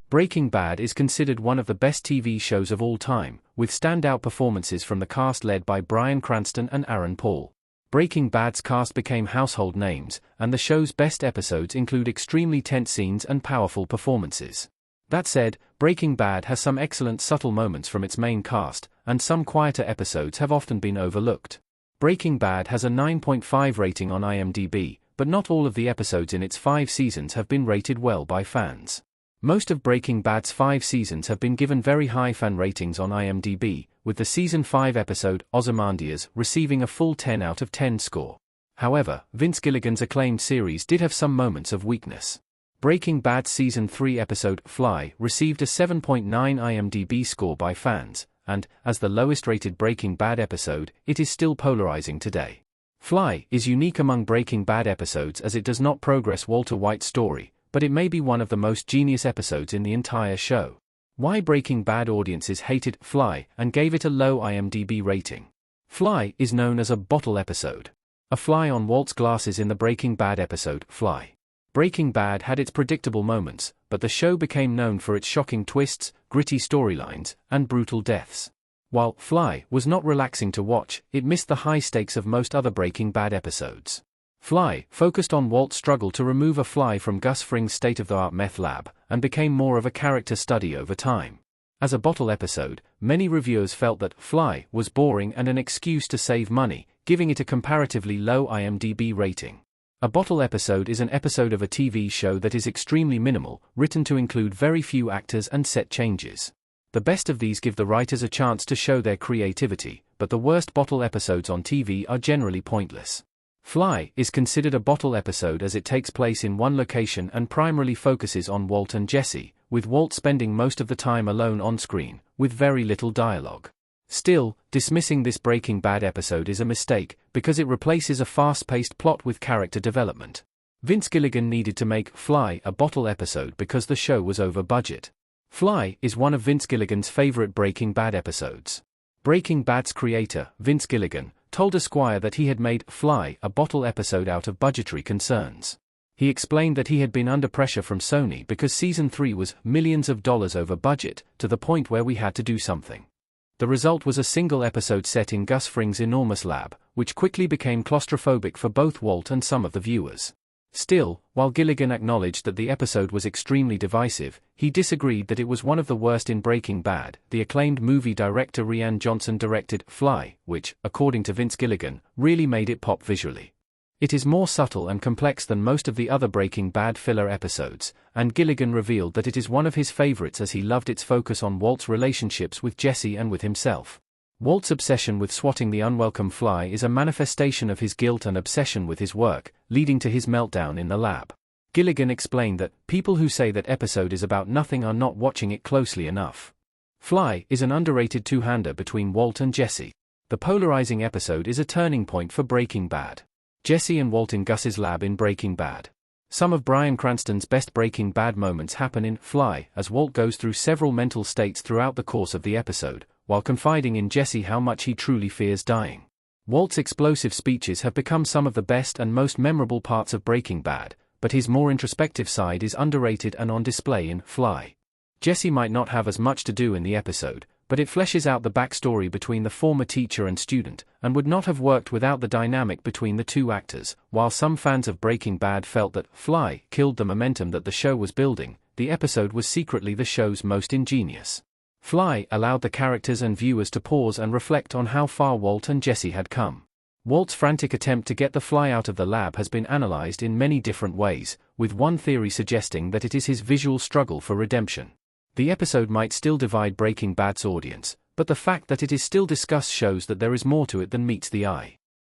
Breaking Bad is considered one of the best TV shows of all time, with standout performances from the cast led by Bryan Cranston and Aaron Paul. Breaking Bad's cast became household names, and the show's best episodes include extremely tense scenes and powerful performances. That said, Breaking Bad has some excellent subtle moments from its main cast, and some quieter episodes have often been overlooked. Breaking Bad has a 9.5 rating on IMDb, but not all of the episodes in its 5 seasons have been rated well by fans. Most of Breaking Bad's 5 seasons have been given very high fan ratings on IMDb, with the Season 5 episode, Ozymandias, receiving a full 10 out of 10 score. However, Vince Gilligan's acclaimed series did have some moments of weakness. Breaking Bad's Season 3 episode, Fly, received a 7.9 IMDb score by fans, and, as the lowest-rated Breaking Bad episode, it is still polarizing today. Fly is unique among Breaking Bad episodes as it does not progress Walter White's story, but it may be one of the most genius episodes in the entire show. Why Breaking Bad audiences hated Fly and gave it a low IMDb rating. Fly is known as a bottle episode. A fly on Walt's glasses in the Breaking Bad episode, Fly. Breaking Bad had its predictable moments, but the show became known for its shocking twists, gritty storylines, and brutal deaths. While Fly was not relaxing to watch, it missed the high stakes of most other Breaking Bad episodes. Fly focused on Walt's struggle to remove a fly from Gus Fring's state-of-the-art meth lab, and became more of a character study over time. As a bottle episode, many reviewers felt that Fly was boring and an excuse to save money, giving it a comparatively low IMDb rating. A bottle episode is an episode of a TV show that is extremely minimal, written to include very few actors and set changes. The best of these give the writers a chance to show their creativity, but the worst bottle episodes on TV are generally pointless. Fly is considered a bottle episode as it takes place in one location and primarily focuses on Walt and Jesse, with Walt spending most of the time alone on screen, with very little dialogue. Still, dismissing this Breaking Bad episode is a mistake, because it replaces a fast-paced plot with character development. Vince Gilligan needed to make Fly a bottle episode because the show was over budget. Fly is one of Vince Gilligan's favorite Breaking Bad episodes. Breaking Bad's creator, Vince Gilligan, told Esquire that he had made Fly a bottle episode out of budgetary concerns. He explained that he had been under pressure from Sony because Season 3 was millions of dollars over budget, to the point where we had to do something. The result was a single episode set in Gus Fring's enormous lab, which quickly became claustrophobic for both Walt and some of the viewers. Still, while Gilligan acknowledged that the episode was extremely divisive, he disagreed that it was one of the worst in Breaking Bad. The acclaimed movie director Rian Johnson directed Fly, which, according to Vince Gilligan, really made it pop visually. It is more subtle and complex than most of the other Breaking Bad filler episodes, and Gilligan revealed that it is one of his favorites as he loved its focus on Walt's relationships with Jesse and with himself. Walt's obsession with swatting the unwelcome fly is a manifestation of his guilt and obsession with his work, leading to his meltdown in the lab. Gilligan explained that people who say that episode is about nothing are not watching it closely enough. Fly is an underrated two-hander between Walt and Jesse. The polarizing episode is a turning point for Breaking Bad. Jesse and Walt in Gus's lab in Breaking Bad. Some of Bryan Cranston's best Breaking Bad moments happen in Fly as Walt goes through several mental states throughout the course of the episode, while confiding in Jesse how much he truly fears dying. Walt's explosive speeches have become some of the best and most memorable parts of Breaking Bad, but his more introspective side is underrated and on display in Fly. Jesse might not have as much to do in the episode, but it fleshes out the backstory between the former teacher and student, and would not have worked without the dynamic between the two actors. While some fans of Breaking Bad felt that Fly killed the momentum that the show was building, the episode was secretly the show's most ingenious. Fly allowed the characters and viewers to pause and reflect on how far Walt and Jesse had come. Walt's frantic attempt to get the fly out of the lab has been analyzed in many different ways, with one theory suggesting that it is his visual struggle for redemption. The episode might still divide Breaking Bad's audience, but the fact that it is still discussed shows that there is more to it than meets the eye.